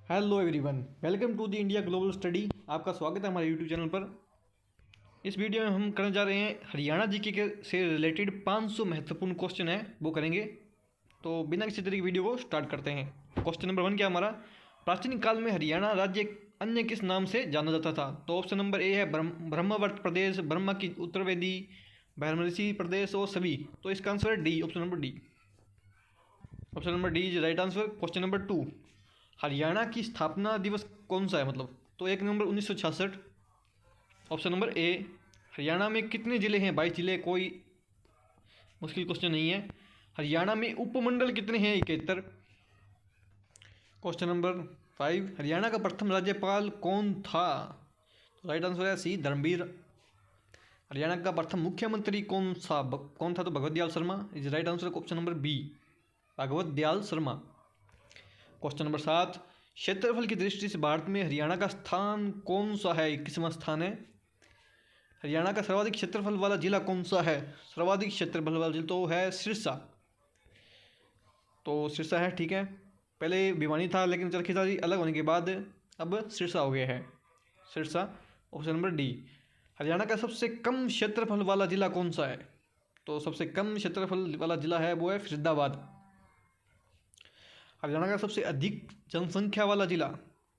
Hello everyone, welcome to the India global study. आपका स्वागत है हमारे यूट्यूब चैनल पर। इस वीडियो में हम करने जा रहे हैं हरियाणा जीके के से रिलेटेड 500 महत्वपूर्ण क्वेश्चन है वो करेंगे। तो बिना किसी तरह की वीडियो को स्टार्ट करते हैं। क्वेश्चन नंबर 1 क्या हमारा, प्राचीन काल में हरियाणा राज्य अन्य किस नाम से जाना जाता था? तो ऑप्शन नंबर ए है ब्रह्मवर्त प्रदेश, ब्रह्मा की उत्तरवेदी, भैरमऋषि प्रदेश और सभी। तो इसका आंसर है D, option number D. Option number D is right answer. Question number 2, Haryana की स्थापना दिवस कौन सा है? मतलब तो 1 नवंबर 1966। Option number A. हरियाणा में कितने ज़िले हैं? 22 ज़िले। कोई मुश्किल क्वेश्चन नहीं है। हरियाणा में उपमंडल कितने हैं? 71। क्वेश्चन नंबर 5, हरियाणा का प्रथम राज्यपाल कौन था? तो राइट आंसर है सी, धर्मवीर। हरियाणा का प्रथम मुख्यमंत्री कौन था? तो Bhagwat Dayal Sharma is right answer. Option number B, Bhagwat Dayal Sharma. Question number 7, क्षेत्रफल की दृष्टि से भारत में हरियाणा का स्थान कौन सा है? 21वां स्थान है। हरियाणा का सर्वाधिक क्षेत्रफल वाला जिला कौन सा है? सर्वाधिक क्षेत्रफल वाला जिला तो है सिरसा। तो सिरसा है, ठीक है। पहले भिवानी था लेकिन चरखीदारी अलग होने के बाद अब सिरसा हो गया है, Sirsa. Option number D. Haryana का सबसे कम क्षेत्रफल वाला जिला कौन सा है? तो सबसे कम क्षेत्रफल वाला जिला है वो है फरीदाबाद। हरियाणा का सबसे अधिक जनसंख्या वाला जिला,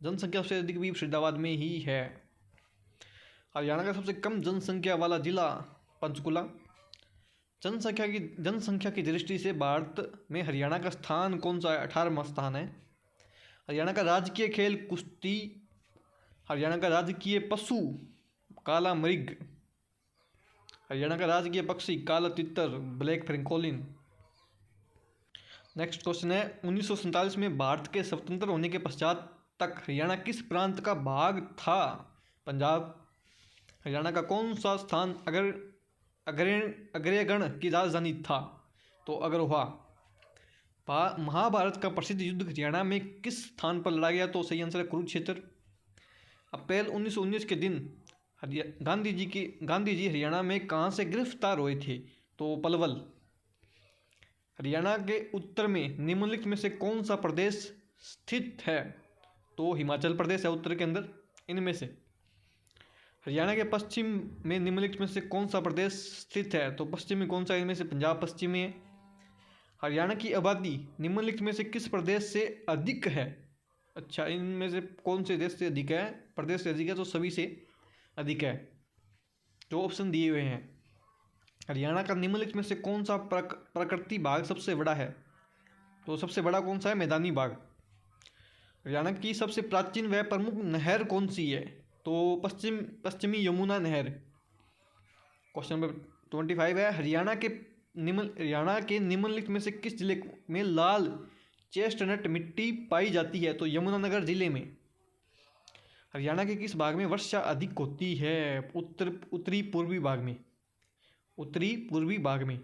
जनसंख्या सबसे अधिक भी फरीदाबाद में ही है। हरियाणा का सबसे कम जनसंख्या वाला जिला पंचकुला। जनसंख्या की दृष्टि से भारत में हरियाणा का स्थान कौन सा है? 18वां स्थान है। हरियाणा का राजकीय खेल कुश्ती। हरियाणा का राजकीय पशु काला मृग। हरियाणा का राजकीय पक्षी काला तितर, ब्लैक फ्रेंकोलिन। नेक्स्ट क्वेश्चन है, 1947 में भारत के स्वतंत्र होने के पश्चात तक हरियाणा किस प्रांत का भाग था? पंजाब। हरियाणा का कौन सा स्थान अग्रगण्य की राजधानी था? तो अग्रोहा। महाभारत का प्रसिद्ध युद्ध हरियाणा में किस स्थान पर लड़ा गया? तो सही आंसर है कुरुक्षेत्र। अप्रैल 1919 के दिन गांधी जी हरियाणा में कहाँ से गिरफ्तार हुए थे? तो पलवल। हरियाणा के उत्तर में निम्नलिखित में से कौन सा प्रदेश स्थित है? तो हिमाचल प्रदेश है उत्तर के अंदर इनमें से। हरियाणा के पश्चिम में निम्नलिखित में से कौन सा प्रदेश स्थित है? तो पश्चिम में कौन सा? इनमें से पंजाब पश्चिम में है। हरियाणा की आबादी निम्नलिखित में से किस प्रदेश से अधिक है? अच्छा, इनमें से कौन से देश से अधिक है? प्रदेश से अधिक है तो सभी से अधिक है, जो ऑप्शन दिए हुए हैं। हरियाणा का निम्नलिखित में से कौन सा प्रकृति भाग सबसे बड़ा है? तो सबसे बड़ा कौन सा है? मैदानी भाग। हरियाणा की सबसे प्राचीन व प्रमुख नहर कौन सी है? तो पश्चिमी यमुना नहर। क्वेश्चन नंबर 25 है, हरियाणा के निम्नलिखित में से किस जिले में लाल चेस्टनट मिट्टी पाई जाती है? तो यमुनानगर जिले में। हरियाणा के किस भाग में वर्षा अधिक होती है? उत्तरी पूर्वी भाग में। उत्तरी पूर्वी भाग में।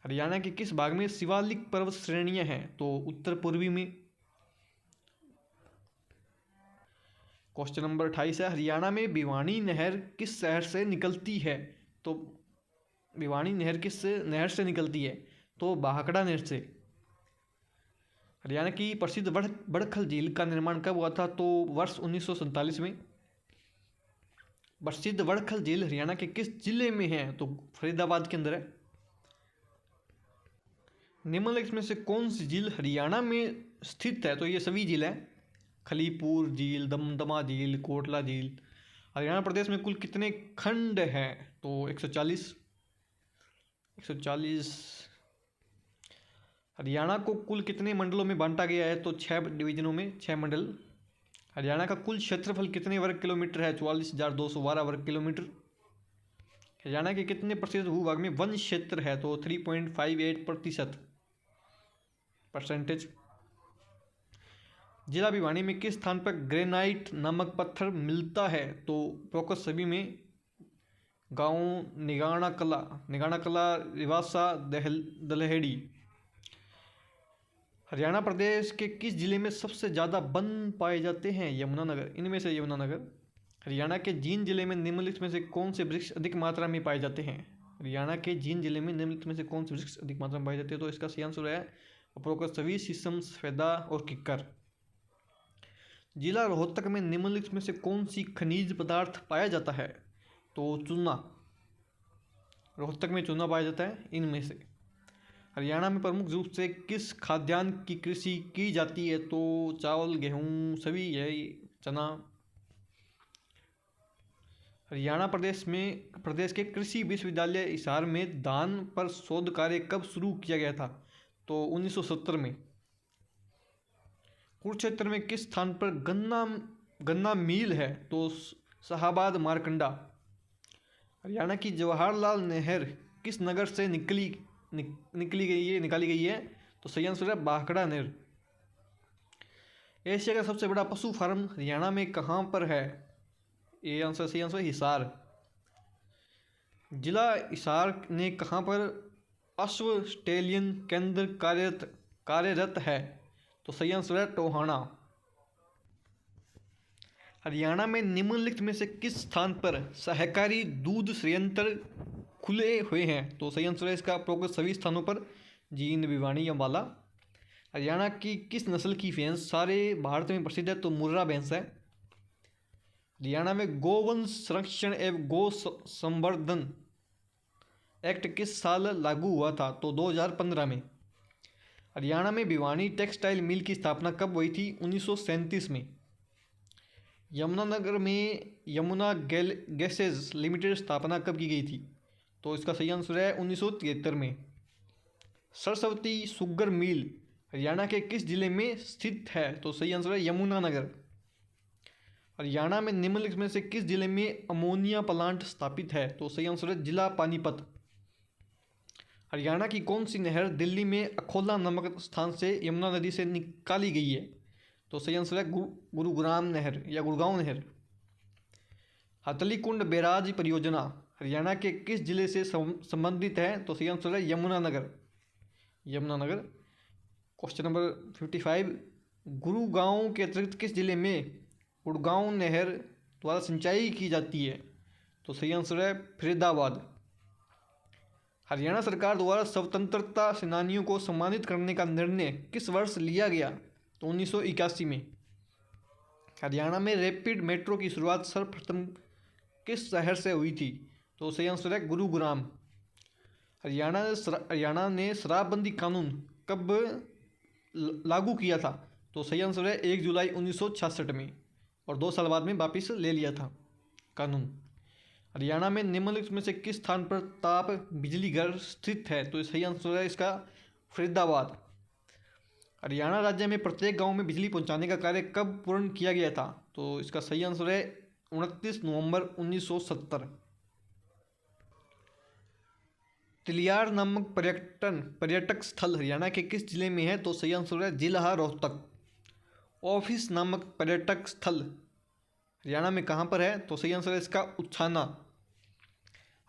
हरियाणा के किस भाग में शिवालिक पर्वत श्रेणियां हैं? तो उत्तर पूर्वी में। क्वेश्चन नंबर 28 है, हरियाणा में भिवानी नहर किस शहर से निकलती है? तो भिवानी नहर किस नहर से निकलती है? तो भाखड़ा नहर से। हरियाणा की प्रसिद्ध बड़खल झील का निर्माण कब हुआ था? तो वर्ष 1947 में। प्रसिद्ध बड़खल झील हरियाणा के किस जिले में है? तो फरीदाबाद के अंदर है। निम्नलिखित में से कौन सी झील हरियाणा में स्थित है? तो ये सभी झील हैं, खलीपुर झील, दमदमा झील, कोटला झील। हरियाणा प्रदेश में कुल कितने खंड हैं? तो 140। हरियाणा को कुल कितने मंडलों में बांटा गया है? तो 6 डिवीजनों में, 6 मंडल। हरियाणा का कुल क्षेत्रफल कितने वर्ग किलोमीटर है? 44,212 वर्ग किलोमीटर। हरियाणा के कितने प्रतिशत भूभाग में वन क्षेत्र है? तो 3.58% परसेंटेज। जिला भिवानी में किस स्थान पर ग्रेनाइट नामक पत्थर मिलता है? तो उपरोक्त सभी में गांव निगाना कला, रिवासा, दलहेड़ी। हरियाणा प्रदेश के किस जिले में सबसे ज़्यादा वन पाए जाते हैं? यमुनानगर, इनमें से यमुनानगर। हरियाणा के जींद जिले में निम्नलिखित में से कौन से वृक्ष अधिक मात्रा में पाए जाते हैं? हरियाणा के जींद जिले में निम्नलिखित में से कौन से वृक्ष अधिक मात्रा में पाए जाते हैं? तो इसका सही आंसर है उपरोक्त सभी, शीशम, सफेदा और किक्कर। जिला रोहतक में निम्नलिखित में से कौन सी खनिज पदार्थ पाया जाता है? तो चूना, रोहतक में चूना पाया जाता है इनमें से। हरियाणा में प्रमुख रूप से किस खाद्यान्न की कृषि की जाती है? तो चावल, गेहूँ सभी है, चना। हरियाणा प्रदेश के कृषि विश्वविद्यालय हिसार में धान पर शोध कार्य कब शुरू किया गया था? तो 1970 में। कुरुक्षेत्र में किस स्थान पर गन्ना मिल है? तो शाहाबाद मारकंडा। हरियाणा की जवाहरलाल नहर किस नगर से निकाली गई है? तो सही आंसर है भाखड़ा नहर। एशिया का सबसे बड़ा पशु फार्म हरियाणा में कहाँ पर है? ये आंसर सही आंसर हिसार। जिला हिसार ने कहाँ पर अश्व स्टेलियन केंद्र कार्यरत है? तो सही आंसर है टोहाना। हरियाणा में निम्नलिखित में से किस स्थान पर सहकारी दूध संयंत्र खुले हुए हैं? तो सही आंसर है इसका प्रोग्रेस सभी स्थानों पर, जींद, भिवानी, अम्बाला। हरियाणा की किस नस्ल की भैंस सारे भारत में प्रसिद्ध है? तो मुर्रा भैंस है। हरियाणा में गोवंश संरक्षण एवं गो संवर्धन एक्ट किस साल लागू हुआ था? तो 2015 में। हरियाणा में भिवानी टेक्सटाइल मिल की स्थापना कब हुई थी? 1937 में। यमुनानगर में यमुना गैसेज लिमिटेड स्थापना कब की गई थी? तो इसका सही आंसर है 1973 में। सरस्वती शुगर मिल हरियाणा के किस जिले में स्थित है? तो सही आंसर है यमुनानगर। हरियाणा में निम्नलिखित में से किस जिले में अमोनिया प्लांट स्थापित है? तो सही आंसर है जिला पानीपत। हरियाणा की कौन सी नहर दिल्ली में अखौला नामक स्थान से यमुना नदी से निकाली गई है? तो सही आंसर है गुरुग्राम नहर या गुड़गांव नहर। हथलीकुंड बैराज परियोजना हरियाणा के किस जिले से संबंधित है? तो सही आंसर है यमुनानगर। क्वेश्चन नंबर 55, गुरुगांव के अतिरिक्त किस जिले में गुड़गांव नहर द्वारा सिंचाई की जाती है? तो सही आंसर है फरीदाबाद। हरियाणा सरकार द्वारा स्वतंत्रता सेनानियों को सम्मानित करने का निर्णय किस वर्ष लिया गया? तो 1981 में। हरियाणा में रैपिड मेट्रो की शुरुआत सर्वप्रथम किस शहर से हुई थी? तो सही आंसर है गुरुग्राम। हरियाणा ने शराबबंदी कानून कब लागू किया था? तो सही आंसर है 1 जुलाई 1966 में, और 2 साल बाद में वापस ले लिया था कानून। हरियाणा में निम्नलिखित में से किस स्थान पर ताप बिजली घर स्थित है? तो सही आंसर है इसका फरीदाबाद। हरियाणा राज्य में प्रत्येक गांव में बिजली पहुंचाने का कार्य कब पूर्ण किया गया था? तो इसका सही आंसर है 29 नवंबर 1970। तिलियार नामक पर्यटक स्थल हरियाणा के किस जिले में है? तो सही आंसर है जिला रोहतक। ऑफिस नामक पर्यटक स्थल हरियाणा में कहाँ पर है? तो सही आंसर है इसका उछाना।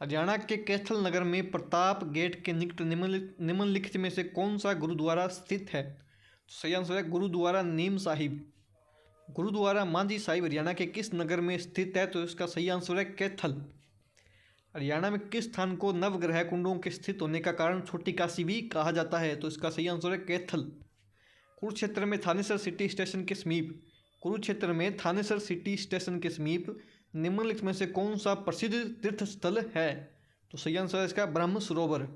हरियाणा के कैथल नगर में प्रताप गेट के निकट निम्नलिखित में से कौन सा गुरुद्वारा स्थित है? तो सही आंसर है गुरुद्वारा नीम साहिब। गुरुद्वारा मांझी साहिब हरियाणा के किस नगर में स्थित है? तो इसका सही आंसर है कैथल। हरियाणा में किस स्थान को नवग्रह कुंडों के स्थित होने का कारण छोटी काशी भी कहा जाता है? तो इसका सही आंसर है कैथल। कुरुक्षेत्र में थानेसर सिटी स्टेशन के समीप निम्नलिखित में से कौन सा प्रसिद्ध तीर्थ स्थल है? तो सही आंसर है इसका ब्रह्म सरोवर।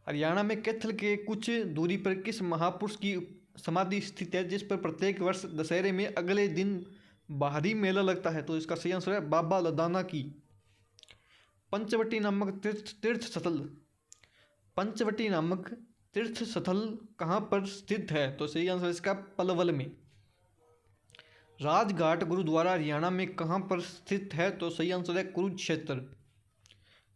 हरियाणा में कैथल के कुछ दूरी पर किस महापुरुष की समाधि स्थित है, जिस पर प्रत्येक वर्ष दशहरे में अगले दिन बाहरी मेला लगता है? तो इसका सही आंसर है बाबा लदाना की। पंचवटी नामक तीर्थ स्थल कहाँ पर स्थित है? तो सही आंसर इसका पलवल में। राजघाट गुरुद्वारा हरियाणा में कहाँ पर स्थित है? तो सही आंसर है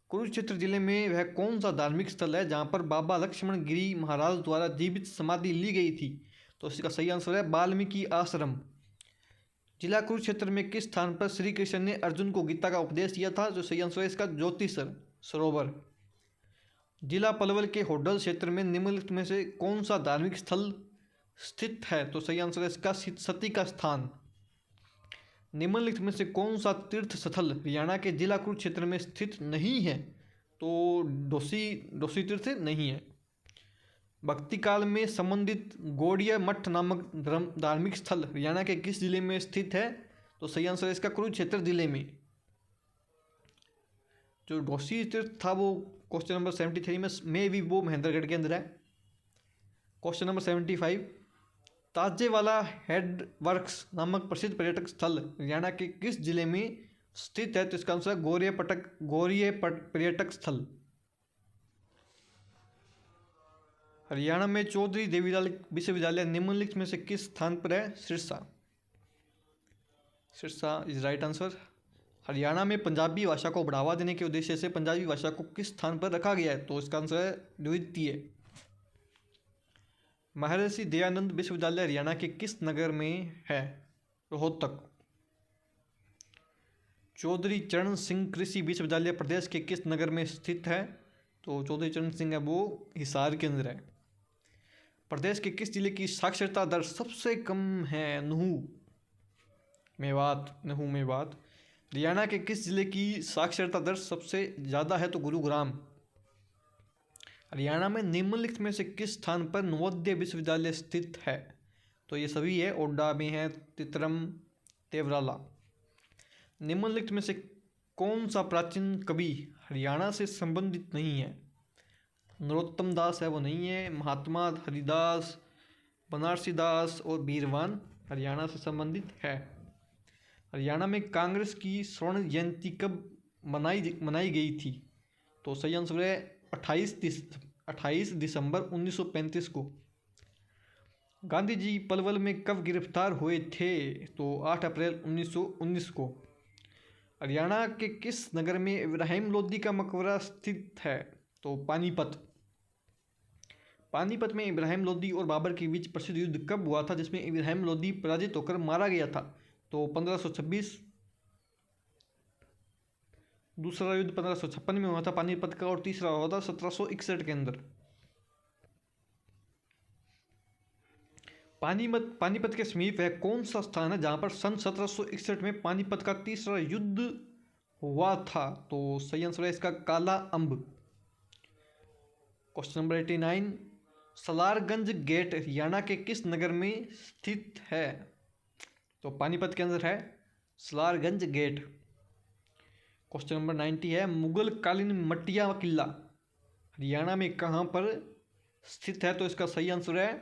कुरुक्षेत्र जिले में वह कौन सा धार्मिक स्थल है जहाँ पर बाबा लक्ष्मण गिरी महाराज द्वारा जीवित समाधि ली गई थी? तो इसका सही आंसर है वाल्मीकि आश्रम। जिला कुरुक्षेत्र में किस स्थान पर श्री कृष्ण ने अर्जुन को गीता का उपदेश दिया था? जो सही आंसर है इसका ज्योति सरोवर। जिला पलवल के होडल क्षेत्र में निम्नलिखित में से कौन सा धार्मिक स्थल स्थित है? तो सही आंसर है इसका सती का स्थान। निम्नलिखित में से कौन सा तीर्थ स्थल हरियाणा के जिला कुरुक्षेत्र में स्थित नहीं है? तो डोसी तीर्थ नहीं है। भक्ति काल में संबंधित गौड़िया मठ नामक धार्मिक स्थल हरियाणा के किस जिले में स्थित है? तो सही आंसर है इसका कुरुक्षेत्र जिले में। जो घोसी तीर्थ था वो क्वेश्चन नंबर 73 में भी वो महेंद्रगढ़ के अंदर है। Question number 75, Tajewala head works नामक प्रसिद्ध पर्यटक स्थल हरियाणा के किस जिले में स्थित है? तो इसका आंसर गौरीय पर्यटक स्थल। हरियाणा में चौधरी देवीलाल विश्वविद्यालय निम्नलिखित में से किस स्थान पर है? Sirsa. Sirsa is right answer. Haryana में पंजाबी भाषा को बढ़ावा देने के उद्देश्य से पंजाबी भाषा को किस स्थान पर रखा गया है? तो इसका आंसर है द्वितीय। महर्षि दयानंद विश्वविद्यालय हरियाणा के किस नगर में है? रोहतक। चौधरी चरण सिंह कृषि विश्वविद्यालय प्रदेश के किस नगर में स्थित है? तो चौधरी चरण सिंह है वो हिसार के अंदर है। प्रदेश के किस जिले की साक्षरता दर सबसे कम है? नुहू मेवात। हरियाणा के किस जिले की साक्षरता दर सबसे ज़्यादा है? तो गुरुग्राम। हरियाणा में निम्नलिखित में से किस स्थान पर नवोदय विश्वविद्यालय स्थित है? तो ये सभी है, ओड्डा में है, तितरम, तेवराला। निम्नलिखित में से कौन सा प्राचीन कवि हरियाणा से संबंधित नहीं है? नरोत्तम दास है वो नहीं है। महात्मा हरिदास, बनारसी दास और बीरवान हरियाणा से संबंधित है। हरियाणा में कांग्रेस की स्वर्ण जयंती कब मनाई गई थी? तो सही आंसर है 28 दिसंबर 1935 को। गांधी जी पलवल में कब गिरफ्तार हुए थे? तो 8 अप्रैल 1919 को। हरियाणा के किस नगर में इब्राहिम लोदी का मकबरा स्थित है? तो पानीपत। पानीपत में इब्राहिम लोदी और बाबर के बीच प्रसिद्ध युद्ध कब हुआ था जिसमें इब्राहिम लोदी पराजित होकर मारा गया था? तो 1526। दूसरा युद्ध 1556 में हुआ था पानीपत का और तीसरा हुआ था 1761 के अंदर। पानीपत के समीप वह कौन सा स्थान है जहां पर सन 1761 में पानीपत का तीसरा युद्ध हुआ था? तो सही आंसर है इसका Kala Amb. Question number 89, Salarganj gate Haryana के किस नगर में स्थित है? तो पानीपत के अंदर है सलारगंज गेट। क्वेश्चन नंबर 90 है, मुगल कालीन मटिया किला हरियाणा में कहाँ पर स्थित है? तो इसका सही आंसर है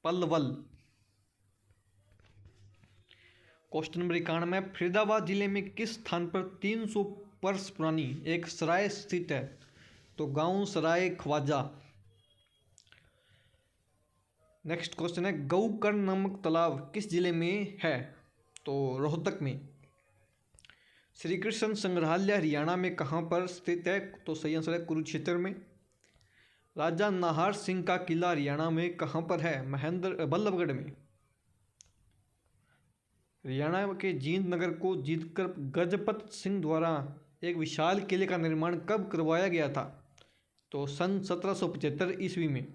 पलवल। क्वेश्चन नंबर 91, फरीदाबाद जिले में किस स्थान पर 300 वर्ष पुरानी एक सराय स्थित है? तो गांव सराय ख्वाजा। नेक्स्ट क्वेश्चन है, गौकर्ण नामक तालाब किस जिले में है? तो रोहतक में। श्री कृष्ण संग्रहालय हरियाणा में कहाँ पर स्थित है? तो सही आंसर है कुरुक्षेत्र में। राजा नाहर सिंह का किला हरियाणा में कहाँ पर है? बल्लभगढ़ में। हरियाणा के जींद नगर को जीतकर गजपत सिंह द्वारा एक विशाल किले का निर्माण कब करवाया गया था? तो सन 1775 ईस्वी में।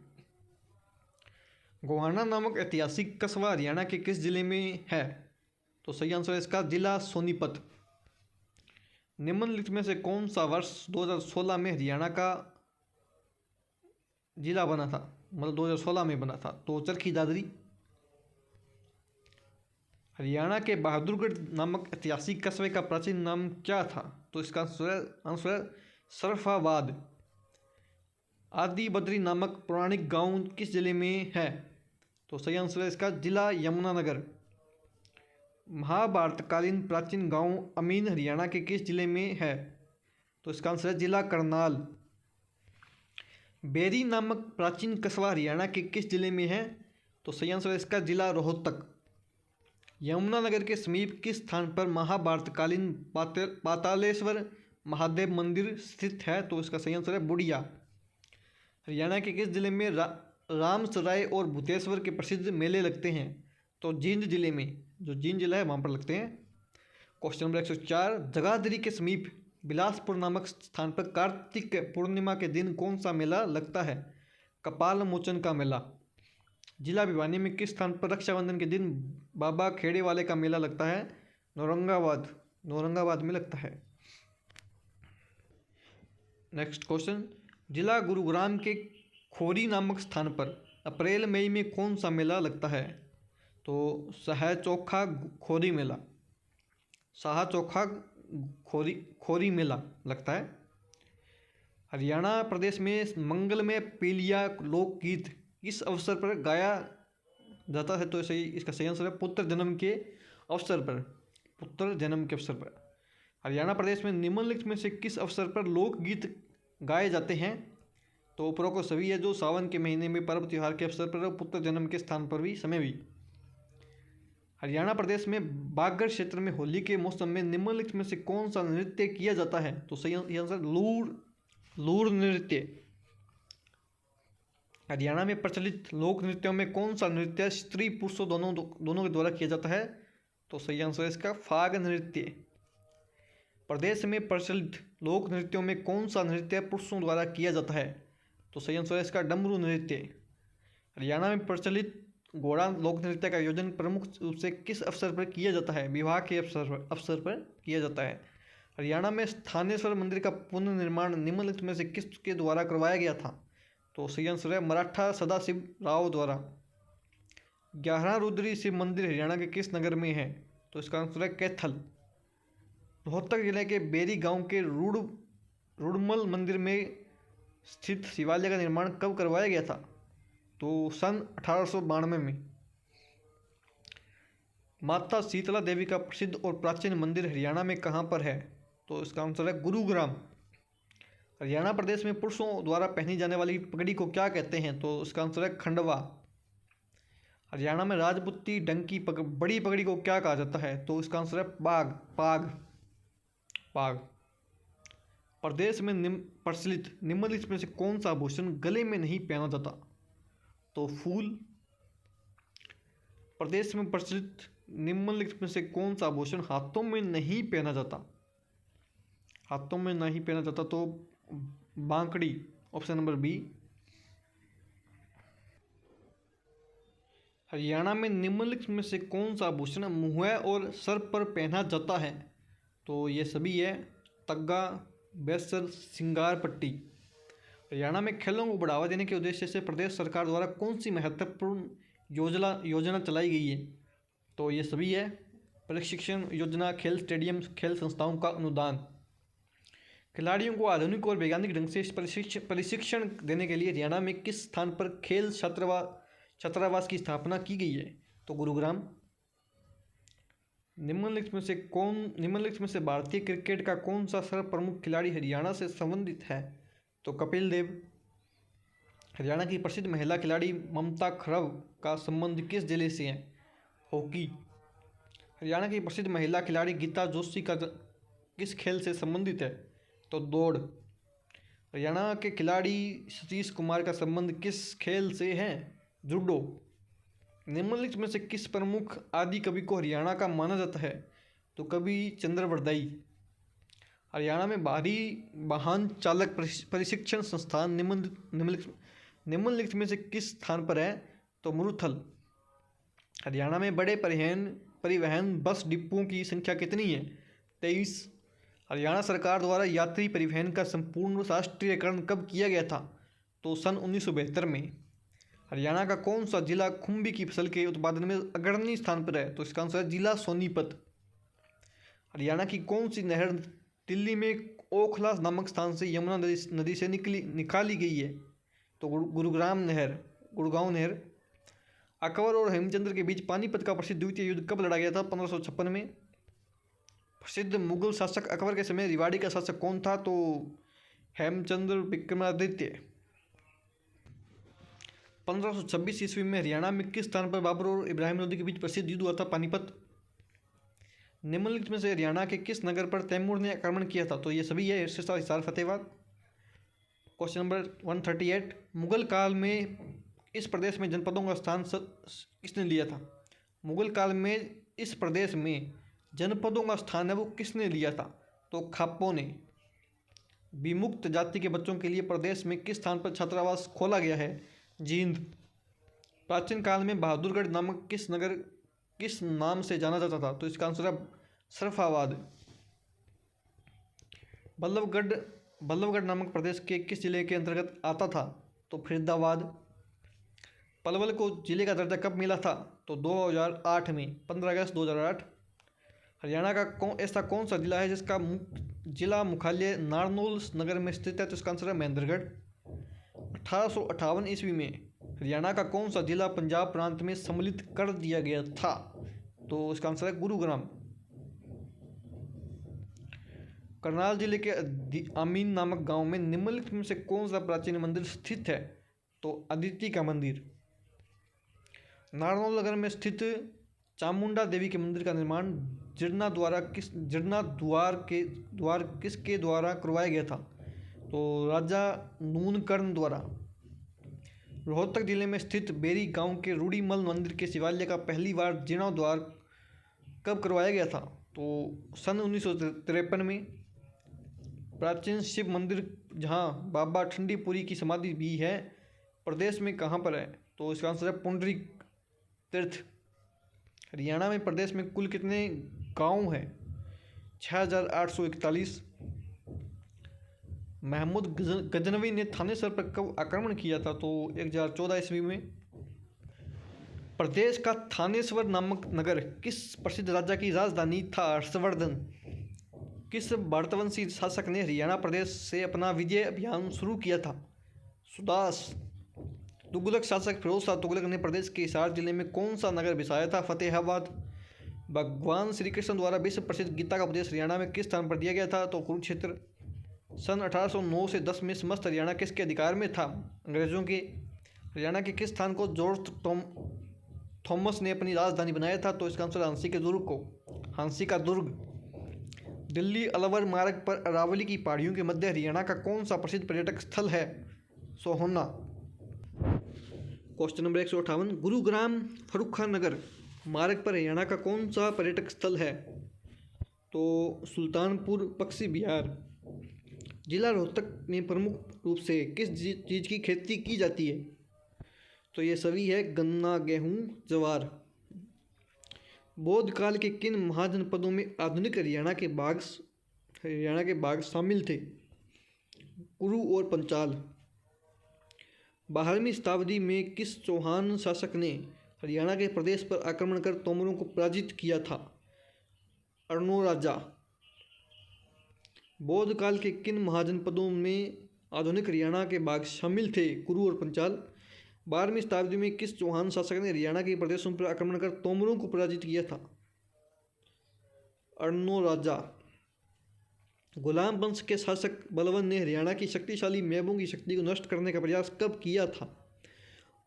गोहाना नामक ऐतिहासिक कस्बा हरियाणा के किस जिले में है? तो सही आंसर है इसका जिला सोनीपत। निम्नलिखित में से कौन सा वर्ष 2016 में हरियाणा का जिला बना था? मतलब 2016 में बना था? तो चरखी दादरी। हरियाणा के बहादुरगढ़ नामक ऐतिहासिक कस्बे का प्राचीन नाम क्या था? तो इसका आंसर है सरफाबाद। आदि बद्री नामक पौराणिक गांव किस जिले में है? तो सही आंसर है इसका जिला यमुनानगर। महाभारतकालीन प्राचीन गांव अमीन हरियाणा के किस जिले में है? तो इसका आंसर है जिला करनाल। बेरी नामक प्राचीन कस्बा हरियाणा के किस जिले में है? तो सही आंसर है इसका जिला रोहतक। यमुनानगर के समीप किस स्थान पर महाभारतकालीन पातालेश्वर महादेव मंदिर स्थित है? तो इसका सही आंसर है बुढ़िया। हरियाणा के किस जिले में रामसराय और भूतेश्वर के प्रसिद्ध मेले लगते हैं? तो जींद जिले में, जो जींद जिला है वहाँ पर लगते हैं। क्वेश्चन नंबर 104, जगाधरी के समीप बिलासपुर नामक स्थान पर कार्तिक पूर्णिमा के दिन कौन सा मेला लगता है? कपाल मोचन का मेला। जिला भिवानी में किस स्थान पर रक्षाबंधन के दिन बाबा खेड़े वाले का मेला लगता है? नौरंगाबाद में लगता है। नेक्स्ट क्वेश्चन, जिला गुरुग्राम के खोरी नामक स्थान पर अप्रैल मई में कौन सा मेला लगता है? तो सहा चोखा खोरी मेला, साहा चोखा खोरी खोरी मेला लगता है। हरियाणा प्रदेश में मंगलमय पीलिया लोकगीत किस अवसर पर गाया जाता है? तो सही, इसका सही आंसर है पुत्र जन्म के अवसर पर, पुत्र जन्म के अवसर पर। हरियाणा प्रदेश में निम्नलिखित में से किस अवसर पर लोकगीत गाए जाते हैं? तो उपरोक्त सभी है जो सावन के महीने में पर्व त्योहार के अवसर पर, पुत्र जन्म के स्थान पर भी, समय भी। हरियाणा प्रदेश में बागड़ क्षेत्र में होली के मौसम में निम्नलिखित में से कौन सा नृत्य किया जाता है? तो सही आंसर लूर नृत्य। हरियाणा में प्रचलित लोक नृत्यों में कौन सा नृत्य स्त्री पुरुषों दोनों के द्वारा किया जाता है? तो सही आंसर है इसका फाग नृत्य। प्रदेश में प्रचलित लोक नृत्यों में कौन सा नृत्य पुरुषों द्वारा किया जाता है? तो सही आंसर है इसका डमरू नृत्य। हरियाणा में प्रचलित घोड़ा लोक नृत्य का आयोजन प्रमुख रूप से किस अवसर पर किया जाता है? विवाह के अवसर पर किया जाता है। हरियाणा में स्थानेश्वर मंदिर का पुनर्निर्माण निम्नलिखित में से किसके द्वारा करवाया गया था? तो सही आंसर है मराठा सदाशिव राव द्वारा। 11 रुद्री शिव मंदिर हरियाणा के किस नगर में है? तो इसका आंसर है कैथल। रोहतक जिले के बेरी गांव के रुड़मल मंदिर में स्थित शिवालय का निर्माण कब करवाया गया था? तो सन 1892 में। माता शीतला देवी का प्रसिद्ध और प्राचीन मंदिर हरियाणा में कहाँ पर है? तो इसका आंसर है गुरुग्राम। हरियाणा प्रदेश में पुरुषों द्वारा पहनी जाने वाली पगड़ी को क्या कहते हैं? तो इसका आंसर है खंडवा। हरियाणा में राजपूती डंकी बड़ी पगड़ी को क्या कहा जाता है? तो इसका आंसर है पाग। प्रदेश में प्रचलित निम्नलिखित में से कौन सा आभूषण गले में नहीं पहना जाता? तो फूल। प्रदेश में प्रचलित निम्नलिखित में से कौन सा आभूषण हाथों में नहीं पहना जाता? हाथों में नहीं पहना जाता तो बांकड़ी, ऑप्शन नंबर बी। हरियाणा में निम्नलिखित में से कौन सा आभूषण मुँह और सर पर पहना जाता है? तो ये सभी है तग्गा, बेसल, सिंगार पट्टी। हरियाणा में खेलों को बढ़ावा देने के उद्देश्य से प्रदेश सरकार द्वारा कौन सी महत्वपूर्ण योजना चलाई गई है? तो ये सभी है प्रशिक्षण योजना, खेल स्टेडियम, खेल संस्थाओं का अनुदान। खिलाड़ियों को आधुनिक और वैज्ञानिक ढंग से प्रशिक्षण देने के लिए हरियाणा में किस स्थान पर खेल छात्रावास की स्थापना की गई है? तो गुरुग्राम। निम्नलिखित में से भारतीय क्रिकेट का कौन सा सर्वप्रमुख खिलाड़ी हरियाणा से संबंधित है? तो कपिल देव। हरियाणा की प्रसिद्ध महिला खिलाड़ी ममता खरव का संबंध किस जिले से है? हॉकी। हरियाणा की प्रसिद्ध महिला खिलाड़ी गीता जोशी का किस खेल से संबंधित है? तो दौड़। हरियाणा के खिलाड़ी सतीश कुमार का संबंध किस खेल से है? जूडो। निम्नलिखित में से किस प्रमुख आदि कवि को हरियाणा का माना जाता है? तो कवि चंद्रवरदाई। हरियाणा में भारी वाहन चालक प्रशिक्षण संस्थान निम्नलिखित में से किस स्थान पर है? तो मुरुथल। हरियाणा में बड़े परिवहन बस डिपों की संख्या कितनी है? 23। हरियाणा सरकार द्वारा यात्री परिवहन का संपूर्ण राष्ट्रीयकरण कब किया गया था? तो सन 1972 में। हरियाणा का कौन सा जिला खुम्बी की फसल के उत्पादन में अग्रणी स्थान पर है? तो इसका आंसर है जिला सोनीपत। हरियाणा की कौन सी नहर दिल्ली में ओखला नामक स्थान से यमुना नदी से निकाली गई है? तो गुड़गांव नहर। अकबर और हेमचंद्र के बीच पानीपत का प्रसिद्ध द्वितीय युद्ध कब लड़ा गया था? 1556 में। प्रसिद्ध मुगल शासक अकबर के समय रेवाड़ी का शासक कौन था? तो हेमचंद्र विक्रमादित्य। 1526 ईस्वी में हरियाणा में किस स्थान पर बाबर और इब्राहिम लोदी के बीच प्रसिद्ध युद्ध हुआ था? पानीपत। निम्नलिखित में से हरियाणा के किस नगर पर तैमूर ने आक्रमण किया था? तो ये सभी है सिरसा, हिसार, फतेहाबाद। Question number 138। मुगल काल में इस प्रदेश में जनपदों का स्थान किसने लिया था? मुगल काल में इस प्रदेश में जनपदों का स्थान है वो किसने लिया था? तो खाप्पों ने। विमुक्त जाति के बच्चों के लिए प्रदेश में किस स्थान पर छात्रावास खोला गया है? जींद। प्राचीन काल में बहादुरगढ़ नामक किस नगर किस नाम से जाना जाता था? तो इसका आंसर है सरफाबाद। बल्लभगढ़ नामक प्रदेश के किस जिले के अंतर्गत आता था? तो फरीदाबाद। पलवल को जिले का दर्जा कब मिला था? तो 2008 में, 15 अगस्त 2008। हरियाणा का ऐसा कौन सा जिला है जिसका जिला मुख्यालय नारनौल नगर में स्थित है? तो इसका आंसर है महेंद्रगढ़। 1858 ईस्वी में हरियाणा का कौन सा जिला पंजाब प्रांत में सम्मिलित कर दिया गया था? तो इसका आंसर है गुरुग्राम। करनाल जिले के आमीन नामक गांव में निम्नलिखित में से कौन सा प्राचीन मंदिर स्थित है? तो अदिति का मंदिर। नारनौल नगर में स्थित चामुंडा देवी के मंदिर का निर्माण द्वार किसके द्वारा करवाया गया था? तो राजा नूनकर्ण द्वारा। रोहतक जिले में स्थित बेरी गांव के रूढ़ीमल मंदिर के शिवालय का पहली बार जीर्णोद्धार कब करवाया गया था? तो सन 1953 में। प्राचीन शिव मंदिर जहां बाबा ठंडीपुरी की समाधि भी है, प्रदेश में कहाँ पर है? तो इसका आंसर है पुंडरीक तीर्थ। हरियाणा में प्रदेश में कुल कितने गांव हैं? 6841। महमूद गजनवी ने थानेसर पर कब आक्रमण किया था? तो 1014 ईस्वी में। प्रदेश का थानेश्वर नामक नगर किस प्रसिद्ध राजा की राजधानी था? हर्षवर्धन। किस भारतवंशी शासक ने हरियाणा प्रदेश से अपना विजय अभियान शुरू किया था? सुदास। तुगलक शासक फिरोज शाह तुगलक ने प्रदेश के हिसार जिले में कौन सा नगर बसाया था? फतेहाबाद। भगवान श्री कृष्ण द्वारा विश्व प्रसिद्ध गीता का उपदेश हरियाणा में किस स्थान पर दिया गया था? तो कुरुक्षेत्र। सन 1809 से 10 में समस्त हरियाणा किसके अधिकार में था? अंग्रेजों के। हरियाणा के किस स्थान को जॉर्ज थॉमस ने अपनी राजधानी बनाया था? तो इसका आंसर हांसी के दुर्ग को। हांसी का दुर्ग। दिल्ली अलवर मार्ग पर अरावली की पहाड़ियों के मध्य हरियाणा का कौन सा प्रसिद्ध पर्यटक स्थल है? सोहना। Question number 158। गुरुग्राम फर्रुखानगर मार्ग पर हरियाणा का कौन सा पर्यटक स्थल है? तो सुल्तानपुर पक्षी विहार। जिला रोहतक में प्रमुख रूप से किस चीज़ की खेती की जाती है? तो ये सभी है गन्ना, गेहूँ, ज्वार। बौद्ध काल के किन महाजनपदों में आधुनिक हरियाणा के भाग शामिल थे? कुरु और पंचाल। 12वीं शताब्दी में किस चौहान शासक ने हरियाणा के प्रदेश पर आक्रमण कर तोमरों को पराजित किया था? अर्नो राजा। बौद्ध काल के किन महाजनपदों में आधुनिक हरियाणा के भाग शामिल थे? कुरु और पंचाल। 12वीं शताब्दी में किस चौहान शासक ने हरियाणा के प्रदेशों पर आक्रमण कर तोमरों को पराजित किया था? अर्नो राजा। गुलाम वंश के शासक बलवन ने हरियाणा की शक्तिशाली मैबों की शक्ति को नष्ट करने का प्रयास कब किया था?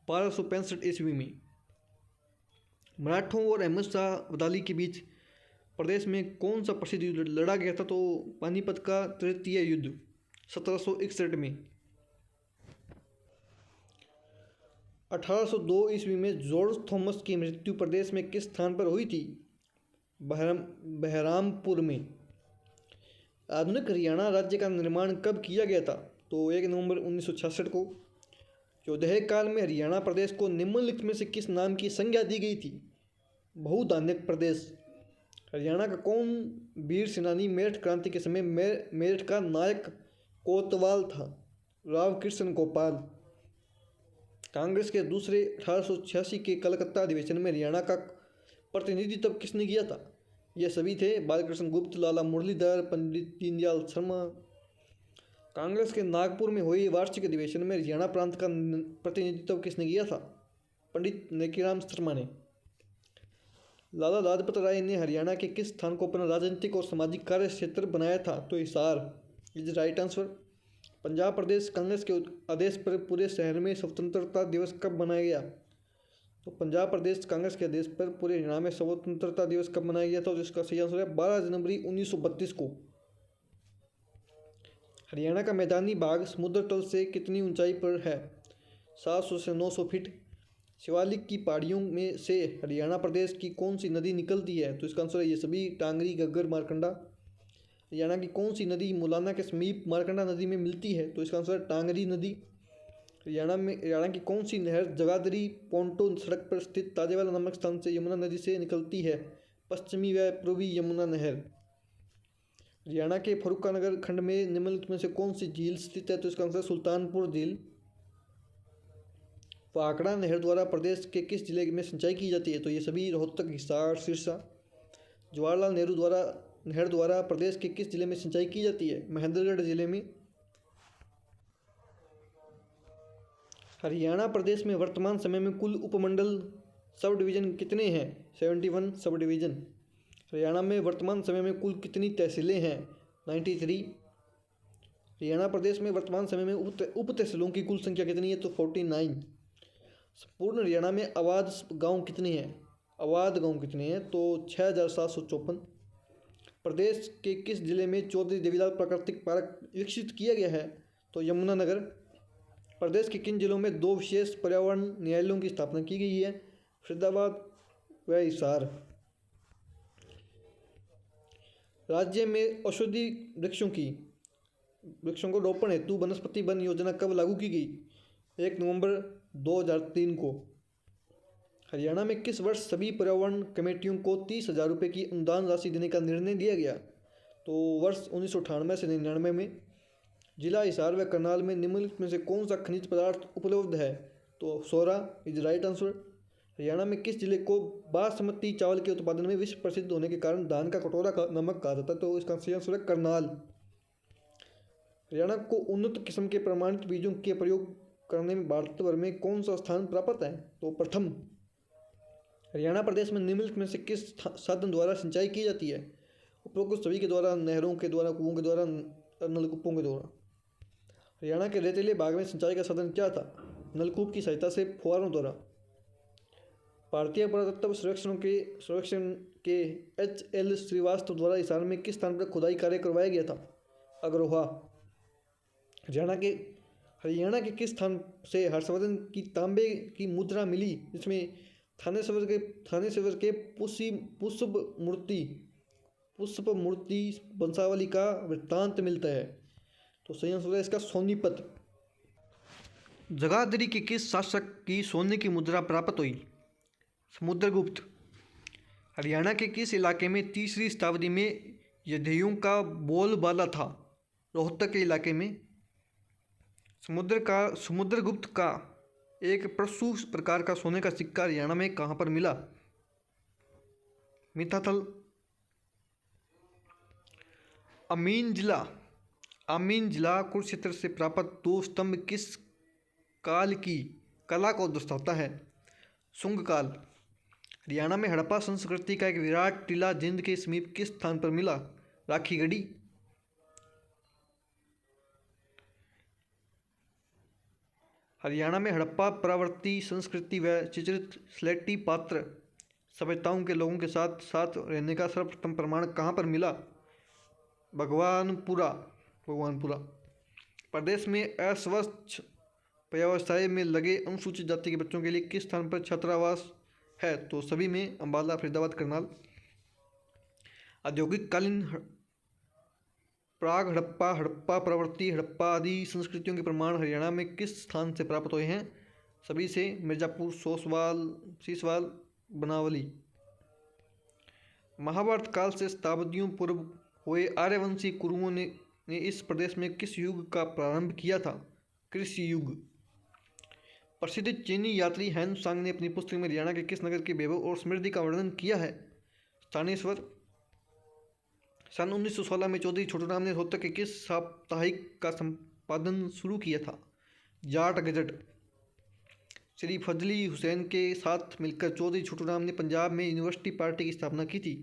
1265 ईस्वी में। मराठों और अहमद शाह अब्दाली के बीच प्रदेश में कौन सा प्रसिद्ध युद्ध लड़ा गया था? तो पानीपत का तृतीय युद्ध 1761 में। 1802 ईस्वी में जॉर्ज थॉमस की मृत्यु प्रदेश में किस स्थान पर हुई थी? बहरामपुर में। आधुनिक हरियाणा राज्य का निर्माण कब किया गया था? तो 1 नवंबर 1966 को। चौदह काल में हरियाणा प्रदेश को निम्नलिखित में से किस नाम की संज्ञा दी गई थी? बहुधान्यक प्रदेश। हरियाणा का कौन वीर सेनानी मेरठ क्रांति के समय मेरठ का नायक कोतवाल था? राव कृष्ण गोपाल। कांग्रेस के दूसरे 1886 के कलकत्ता अधिवेशन में हरियाणा का प्रतिनिधित्व किसने किया था? ये सभी थे बालकृष्ण गुप्त, लाला मुरलीधर, पंडित दीनदयाल शर्मा। कांग्रेस के नागपुर में हुए वार्षिक अधिवेशन में हरियाणा प्रांत का प्रतिनिधित्व किसने किया था? पंडित नेकीराम शर्मा ने। लाला लाजपत राय ने हरियाणा के किस स्थान को अपना राजनीतिक और सामाजिक कार्य क्षेत्र बनाया था? तो Hisar. Is right answer. Punjab प्रदेश कांग्रेस के आदेश पर पूरे शहर में स्वतंत्रता दिवस कब मनाया गया? तो पंजाब प्रदेश कांग्रेस के आदेश पर पूरे हरियाणा में स्वतंत्रता दिवस कब मनाया गया था? जिसका सही आंसर है 12 जनवरी 1932 को। हरियाणा का मैदानी भाग समुद्र तल से कितनी ऊंचाई पर है? 700 से 900 फीट। शिवालिक की पहाड़ियों में से हरियाणा प्रदेश की कौन सी नदी निकलती है? तो इसका आंसर है ये सभी टांगरी, घग्गर, मारकंडा। हरियाणा की कौन सी नदी मुलाना के समीप मारकंडा नदी में मिलती है? तो इसका आंसर है टांगरी नदी। हरियाणा की कौन सी नहर जगाधरी पोंटो सड़क पर स्थित ताजेवाला नामक स्थान से यमुना नदी से निकलती है? पश्चिमी व पूर्वी यमुना नहर। हरियाणा के फर्रुखानगर खंड में निम्नलिखित में से कौन सी झील स्थित है? तो इसका आंसर सुल्तानपुर झील। पाकड़ा नहर द्वारा प्रदेश के किस जिले में सिंचाई की जाती है? तो ये सभी रोहतक, हिसार, सिरसा। जवाहरलाल नेहरू द्वारा नहर द्वारा प्रदेश के किस जिले में सिंचाई की जाती है? महेंद्रगढ़ जिले में। हरियाणा प्रदेश में वर्तमान समय में कुल उपमंडल सब डिवीज़न कितने हैं? 71 सब डिवीज़न। हरियाणा में वर्तमान समय में कुल कितनी तहसीलें हैं? 93। हरियाणा प्रदेश में वर्तमान समय में उप तहसीलों की कुल संख्या कितनी है? तो 49। पूर्ण हरियाणा में आबाद गांव कितने हैं? आबाद गांव कितने हैं? तो 6754। प्रदेश के किस जिले में चौधरी देवीलाल प्राकृतिक पार्क विकसित किया गया है? तो यमुनानगर। प्रदेश के किन जिलों में 2 विशेष पर्यावरण न्यायालयों की स्थापना की गई है? फरीदाबाद व हिसार। राज्य में औषधि वृक्षों को रोपण हेतु वनस्पति वन योजना कब लागू की गई? 1 नवंबर 2003 को। हरियाणा में किस वर्ष सभी पर्यावरण कमेटियों को 30,000 रुपये की अनुदान राशि देने का निर्णय लिया गया? तो वर्ष 1998 से 99 में। जिला हिसार व करनाल में निम्नलिखित में से कौन सा खनिज पदार्थ उपलब्ध है? तो सोरा इज राइट आंसर। हरियाणा में किस जिले को बासमती चावल के उत्पादन में विश्व प्रसिद्ध होने के कारण धान का कटोरा का नमक कहा जाता है? तो इसका सही आंसर है करनाल। हरियाणा को उन्नत किस्म के प्रमाणित बीजों के प्रयोग करने में भारत भर में कौन सा स्थान प्राप्त है? तो प्रथम। हरियाणा प्रदेश में निम्नलिखित में से किस साधन द्वारा सिंचाई की जाती है? उपरोक्त सभी के द्वारा, नहरों के द्वारा, कुओं के द्वारा, नलकूपों के द्वारा। हरियाणा के रेतीले भाग में सिंचाई का साधन क्या था? नलकूप की सहायता से, फुहारों द्वारा। भारतीय पुरातत्व सर्वेक्षण के HL श्रीवास्तव द्वारा हिसार में किस स्थान पर खुदाई कार्य करवाया गया था? अग्रोहा। हरियाणा के किस स्थान से हर्षवर्धन की तांबे की मुद्रा मिली, जिसमें थानेसर के पुष्प मूर्ति वंशावली का वृत्तांत मिलता है? तो सही आंसर है इसका सोनीपत। जगाधरी के किस शासक की सोने की मुद्रा प्राप्त हुई? समुद्रगुप्त। हरियाणा के किस इलाके में 3री शताब्दी में यज्ञों का बोलबाला था? रोहतक के इलाके में। समुद्रगुप्त का एक प्रशु प्रकार का सोने का सिक्का हरियाणा में कहाँ पर मिला? मिताथल। अमीन जिला कुरुक्षेत्र से प्राप्त 2 स्तंभ किस काल की कला को दर्शाता है? शुंग काल। हरियाणा में हड़प्पा संस्कृति का एक विराट टीला जिंद के समीप किस स्थान पर मिला? राखीगढ़ी। हरियाणा में हड़प्पा परावर्ती संस्कृति व चित्रित स्लेटी पात्र सभ्यताओं के लोगों के साथ साथ रहने का सर्वप्रथम प्रमाण कहाँ पर मिला? भगवानपुरा। प्रदेश में अस्वच्छ व्यवसाय में लगे अनुसूचित जाति के बच्चों के लिए किस स्थान पर छात्रावास है? तो सभी में, अम्बाला, फरीदाबाद, करनाल। औद्योगिक कालीन प्राग हड़प्पा प्रवृत्ति हड़प्पा आदि संस्कृतियों के प्रमाण हरियाणा में किस स्थान से प्राप्त हुए हैं? सभी से, मिर्जापुर, सीसवाल, बनावली। महाभारत काल से शताब्दियों पूर्व हुए आर्यवंशी कुरुओं ने इस प्रदेश में किस युग का प्रारंभ किया था? कृषि युग। प्रसिद्ध चीनी यात्री हैन सांग ने अपनी पुस्तक में हरियाणा के किस नगर के वैभव और समृद्धि का वर्णन किया है? स्थानेश्वर। सन 1916 में चौधरी छोटूराम ने रोहतक के किस साप्ताहिक का संपादन शुरू किया था? जाट गजट। श्री फजली हुसैन के साथ मिलकर चौधरी छोटूराम ने पंजाब में यूनिवर्सिटी पार्टी की स्थापना की थी।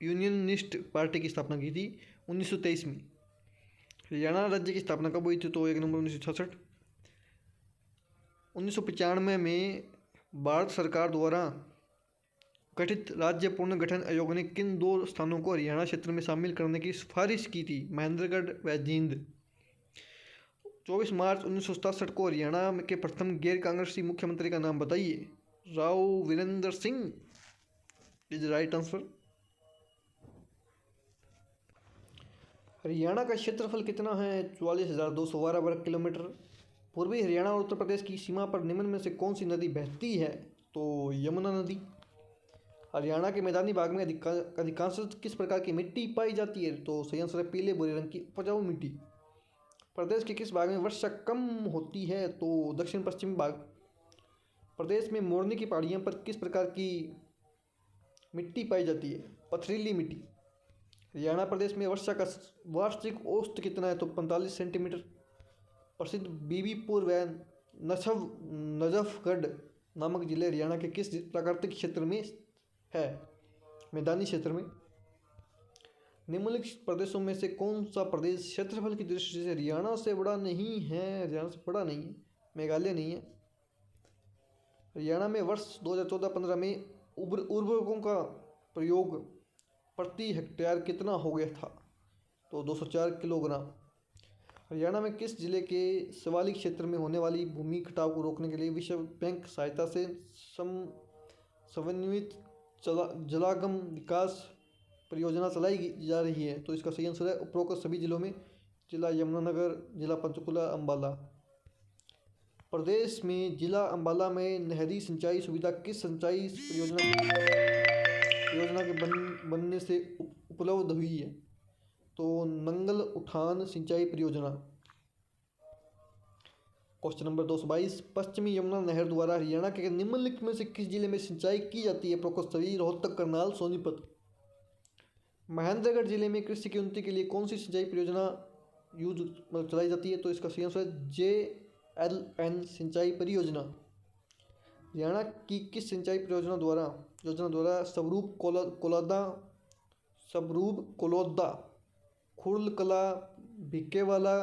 यूनियनिस्ट पार्टी की स्थापना की थी 1923 में। हरियाणा राज्य की स्थापना कब हुई थी? तो 1 नवंबर 1966। 1995 में भारत सरकार द्वारा गठित राज्य पुनर्गठन आयोग ने किन 2 स्थानों को हरियाणा क्षेत्र में शामिल करने की सिफारिश की थी? महेंद्रगढ़ व जींद। 24 मार्च 1967 को हरियाणा के प्रथम गैर कांग्रेसी मुख्यमंत्री का नाम बताइए। Rao Virendra Singh is right answer. Haryana का क्षेत्रफल कितना है? 44,212 वर्ग किलोमीटर। पूर्वी हरियाणा और उत्तर प्रदेश की सीमा पर निम्न में से कौन सी नदी बहती है? तो यमुना नदी। हरियाणा के मैदानी भाग में अधिकांश किस प्रकार की मिट्टी पाई जाती है? तो सही आंसर है पीले भूरे रंग की उपजाऊ मिट्टी। प्रदेश के किस भाग में वर्षा कम होती है? तो दक्षिण पश्चिमी भाग। प्रदेश में मोरनी की पहाड़ियों पर किस प्रकार की मिट्टी पाई जाती है? पथरीली मिट्टी। हरियाणा प्रदेश में वर्षा का वार्षिक औसत कितना है? तो 45 सेंटीमीटर। प्रसिद्ध बीबीपुर व नजफगढ़ नामक जिले हरियाणा के किस प्राकृतिक क्षेत्र में है? मैदानी क्षेत्र में। निम्नलिखित प्रदेशों में से कौन सा प्रदेश क्षेत्रफल की दृष्टि से हरियाणा से बड़ा नहीं है? हरियाणा से बड़ा नहीं है, मेघालय नहीं है। हरियाणा में वर्ष 2014-15 में उर्वरकों का प्रयोग प्रति हेक्टेयर कितना हो गया था? तो 204 किलोग्राम। हरियाणा में किस जिले के शिवालिक क्षेत्र में होने वाली भूमि कटाव को रोकने के लिए विश्व बैंक सहायता से समन्वित जलागम विकास परियोजना चलाई जा रही है? तो इसका सही आंसर है उपरोक्त सभी जिलों में। जिला यमुनानगर, जिला पंचकुला, अम्बाला। प्रदेश में जिला अम्बाला में नहरी सिंचाई सुविधा किस सिंचाई परियोजना के बनने से उपलब्ध हुई है? तो नंगल उठान सिंचाई परियोजना। क्वेश्चन नंबर 222, पश्चिमी यमुना नहर द्वारा हरियाणा के निम्नलिखित में से किस जिले में सिंचाई की जाती है? उपरोक्त सभी रोहतक, करनाल, सोनीपत। महेंद्रगढ़ जिले में कृषि की उन्नति के लिए कौन सी सिंचाई परियोजना चलाई जाती है? तो इसका सही आंसर है JLN सिंचाई परियोजना। हरियाणा की किस सिंचाई योजना द्वारा सबरूप कोलोदा, खुर्लकला, भिक्केवाला,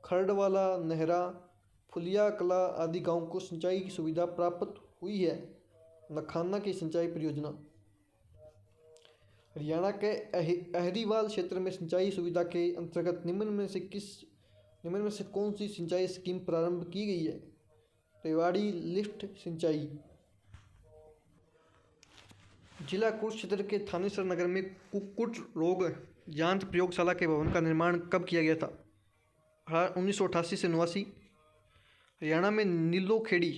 खरड़वाला, नेहरा, फुलिया कला आदि गांवों को सिंचाई की सुविधा प्राप्त हुई है? नखाना की सिंचाई परियोजना। हरियाणा के अहरीवाल क्षेत्र में सिंचाई सुविधा के अंतर्गत निम्न में से कौन सी सिंचाई स्कीम प्रारंभ की गई है? रेवाड़ी लिफ्ट सिंचाई। जिला कुरुक्षेत्र के थानेसर नगर में कुक्कुट रोग जांच प्रयोगशाला के भवन का निर्माण कब किया गया था? 1988 से 89। हरियाणा में नीलोखेड़ी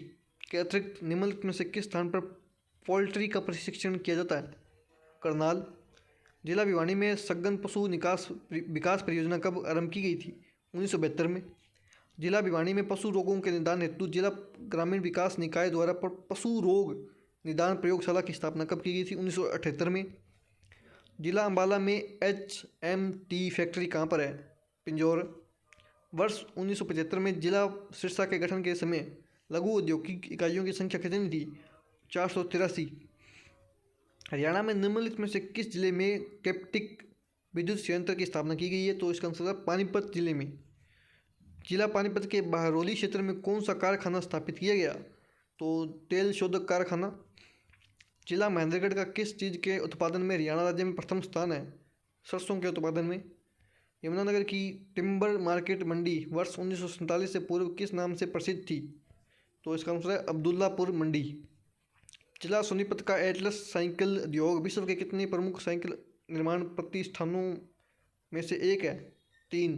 के अतिरिक्त निम्नलिखित में से किस स्थान पर पोल्ट्री का प्रशिक्षण किया जाता है? करनाल। जिला भिवानी में सघन पशु विकास परियोजना कब आरंभ की गई थी? 1972 में। जिला भिवानी में पशु रोगों के निदान हेतु जिला ग्रामीण विकास निकाय द्वारा पशु रोग निदान प्रयोगशाला की स्थापना कब की गई थी? 1978 में। जिला अम्बाला में HMT फैक्ट्री कहाँ पर है? पिंजौर। वर्ष 1975 में जिला सिरसा के गठन के समय लघु औद्योगिक इकाइयों की संख्या कितनी थी? 483। हरियाणा में निम्नलिखित में से किस जिले में कैप्टिक विद्युत संयंत्र की स्थापना की गई है? तो इसका आंसर है पानीपत जिले में। जिला पानीपत के बहरौली क्षेत्र में कौन सा कारखाना स्थापित किया गया? तो तेल शोधक कारखाना। जिला महेंद्रगढ़ का किस चीज़ के उत्पादन में हरियाणा राज्य में प्रथम स्थान है? सरसों के उत्पादन में। यमुनानगर की टिम्बर मार्केट मंडी वर्ष 1947 से पूर्व किस नाम से प्रसिद्ध थी? तो इसका आंसर है अब्दुल्लापुर मंडी। जिला सोनीपत का एटलस साइकिल उद्योग विश्व के कितने प्रमुख साइकिल निर्माण प्रतिष्ठानों में से एक है? 3।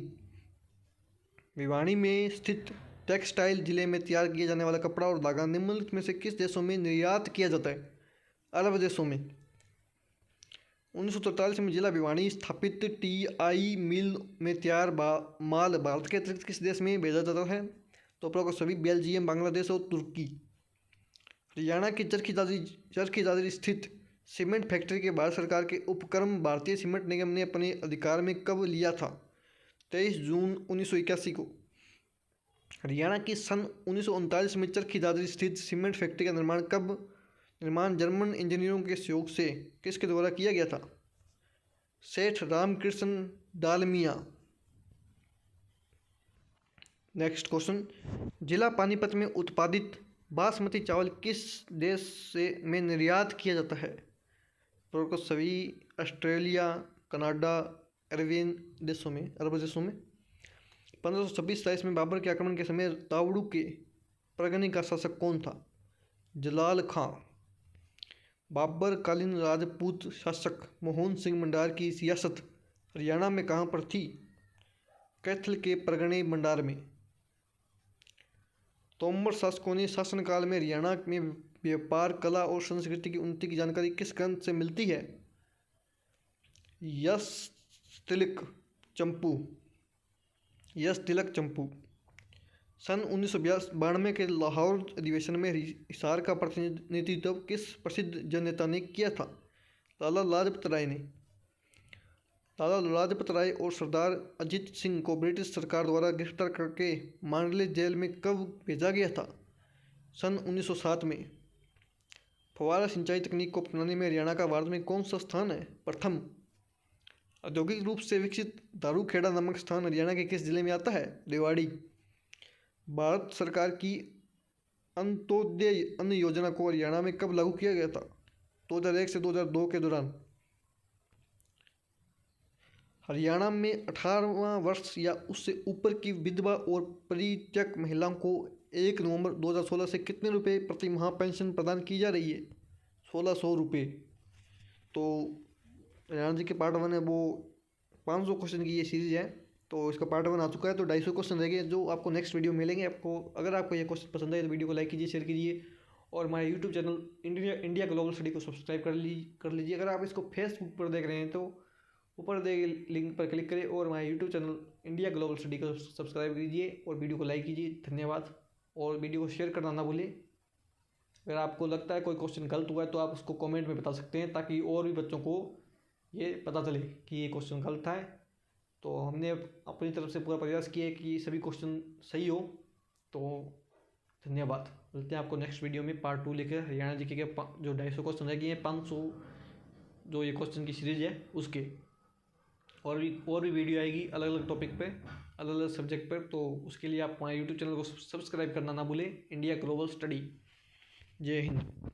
भिवानी में स्थित टेक्सटाइल जिले में तैयार किया जाने वाला कपड़ा और धागा निम्नलिखित में से किस देशों में निर्यात किया जाता है? अरब देशों में। 1943 में जिला भिवानी स्थापित TI मिल में तैयार माल भारत के अतिरिक्त किस देश में भेजा जाता है? तो उपरोक्त सभी बेल्जियम, बांग्लादेश और तुर्की। हरियाणा की चरखी दादरी स्थित सीमेंट फैक्ट्री के भारत सरकार के उपक्रम भारतीय सीमेंट निगम ने अपने अधिकार में कब लिया था? 23 जून 1981 को। हरियाणा की सन 1939 में चरखी दादरी स्थित सीमेंट फैक्ट्री का निर्माण जर्मन इंजीनियरों के सहयोग से किसके द्वारा किया गया था? सेठ रामकृष्ण डालमिया। नेक्स्ट क्वेश्चन, जिला पानीपत में उत्पादित बासमती चावल किस देश में निर्यात किया जाता है? तो सभी ऑस्ट्रेलिया, कनाडा, अरब देशों में। 1526 में बाबर के आक्रमण के समय तावड़ू के परगने का शासक कौन था? जलाल खां। बाबर कालीन राजपूत शासक मोहन सिंह मंडार की सियासत हरियाणा में कहाँ पर थी? कैथल के परगने मंडार में। तोमर शासकों ने शासनकाल में हरियाणा में व्यापार, कला और संस्कृति की उन्नति की जानकारी किस ग्रंथ से मिलती है? यश तिलक चंपू। यश तिलक चंपू। सन 1992 के लाहौर अधिवेशन में हिसार का प्रतिनिधित्व किस प्रसिद्ध जननेता ने किया था? लाला लाजपत राय ने। लाला लाजपत राय और सरदार अजीत सिंह को ब्रिटिश सरकार द्वारा गिरफ्तार करके मांडले जेल में कब भेजा गया था? सन 1907 में। फव्वारा सिंचाई तकनीक को अपनाने में हरियाणा का भारत में कौन सा स्थान है? प्रथम। औद्योगिक रूप से विकसित दारूखेड़ा नामक स्थान हरियाणा के किस जिले में आता है? रेवाड़ी। भारत सरकार की अंत्योदय अन्न योजना को हरियाणा में कब लागू किया गया था? 2001 से 2002 के दौरान। हरियाणा में 18वां वर्ष या उससे ऊपर की विधवा और परित्यक्त महिलाओं को 1 नवंबर 2016 से कितने रुपए प्रति माह पेंशन प्रदान की जा रही है? 1600 रुपये। तो हरियाणा जी के पार्ट 1 है वो 500 क्वेश्चन की ये सीरीज है, तो इसका पार्ट 1 आ चुका है, तो 250 क्वेश्चन रह गए जो आपको नेक्स्ट वीडियो मिलेंगे। आपको अगर आपको ये क्वेश्चन पसंद आए तो वीडियो को लाइक कीजिए, शेयर कीजिए और हमारे YouTube channel India global study को सब्सक्राइब कर लीजिए। अगर आप इसको फेसबुक पर देख रहे हैं तो ऊपर दिए गए लिंक पर क्लिक करें और हमारे YouTube channel India global study को सब्सक्राइब कीजिए और वीडियो को लाइक कीजिए। धन्यवाद। और वीडियो को शेयर करना ना भूलें। अगर आपको लगता है कोई क्वेश्चन गलत हुआ है तो आप उसको कमेंट में बता सकते हैं, ताकि और भी बच्चों को ये पता चले कि ये क्वेश्चन गलत है। तो हमने अपनी तरफ से पूरा प्रयास किया है कि सभी क्वेश्चन सही हो। तो धन्यवाद। मिलते हैं आपको नेक्स्ट वीडियो में पार्ट 2 लेकर हरियाणा जीके के जो 250 क्वेश्चन रह गए हैं, 500 जो ये क्वेश्चन की सीरीज है उसके, और भी वीडियो आएगी अलग अलग टॉपिक पे, अलग अलग सब्जेक्ट पर। तो उसके लिए आप हमारे यूट्यूब चैनल को सब्सक्राइब करना ना भूलें, इंडिया ग्लोबल स्टडी। जय हिंद।